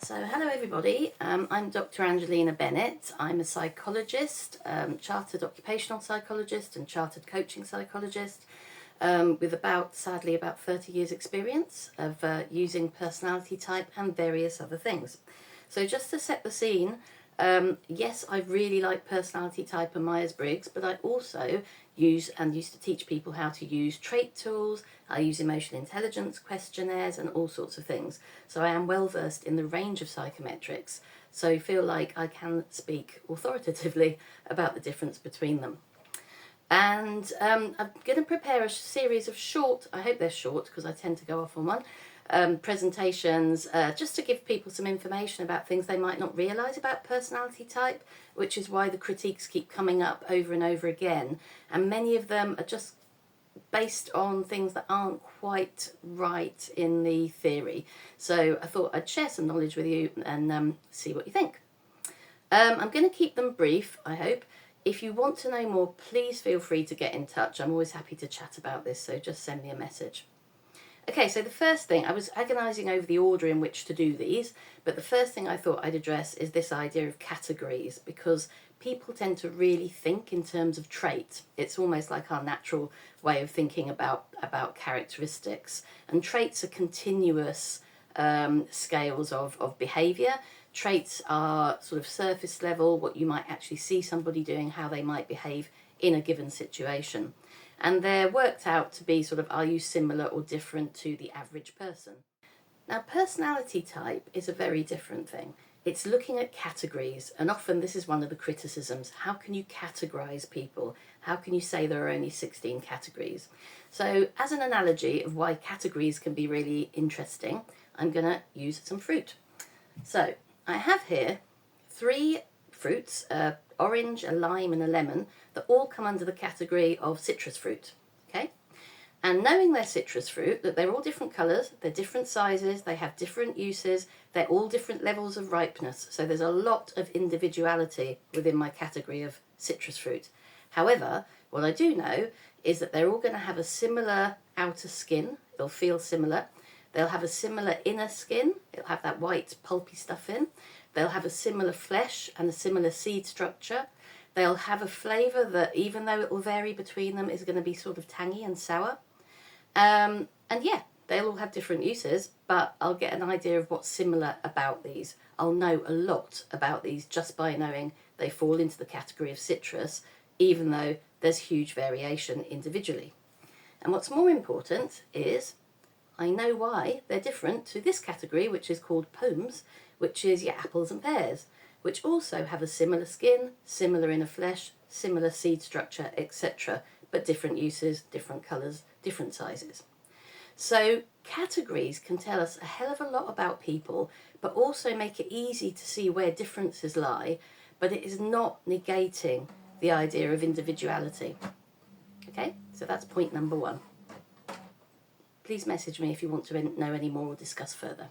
So hello everybody, I'm Dr. Angelina Bennett. I'm a psychologist, chartered occupational psychologist and chartered coaching psychologist with sadly about 30 years experience of using personality type and various other things. So just to set the scene, yes, I really like personality type and Myers-Briggs, but I also used to teach people how to use trait tools. I use emotional intelligence questionnaires and all sorts of things. So I am well versed in the range of psychometrics, so feel like I can speak authoritatively about the difference between them. And I'm going to prepare a series of short, I hope they're short because I tend to go off on one, presentations just to give people some information about things they might not realise about personality type, which is why the critiques keep coming up over and over again. And many of them are just based on things that aren't quite right in the theory. So I thought I'd share some knowledge with you and see what you think. I'm going to keep them brief, I hope. If you want to know more, please feel free to get in touch. I'm always happy to chat about this, so just send me a message. Okay, so the first thing, I was agonising over the order in which to do these, but the first thing I thought I'd address is this idea of categories, because people tend to really think in terms of trait. It's almost like our natural way of thinking about characteristics. And traits are continuous scales of behaviour. Traits are sort of surface level, what you might actually see somebody doing, how they might behave in a given situation. And they're worked out to be sort of, are you similar or different to the average person? Now, personality type is a very different thing. It's looking at categories, and often this is one of the criticisms. How can you categorise people? How can you say there are only 16 categories? So as an analogy of why categories can be really interesting, I'm going to use some fruit. So I have here 3 fruits, orange, a lime and a lemon, that all come under the category of citrus fruit, okay? And knowing they're citrus fruit, that they're all different colours, they're different sizes, they have different uses, they're all different levels of ripeness, so there's a lot of individuality within my category of citrus fruit. However, what I do know is that they're all going to have a similar outer skin, they'll feel similar, they'll have a similar inner skin, it'll have that white pulpy stuff in, they'll have a similar flesh and a similar seed structure. They'll have a flavour that, even though it will vary between them, is going to be sort of tangy and sour. And yeah, they'll all have different uses, but I'll get an idea of what's similar about these. I'll know a lot about these just by knowing they fall into the category of citrus, even though there's huge variation individually. And what's more important is I know why they're different to this category, which is called pomes, which is your apples and pears, which also have a similar skin, similar inner flesh, similar seed structure, etc., but different uses, different colours, different sizes. So categories can tell us a hell of a lot about people, but also make it easy to see where differences lie, but it is not negating the idea of individuality. Okay, so that's point number 1. Please message me if you want to know any more or discuss further.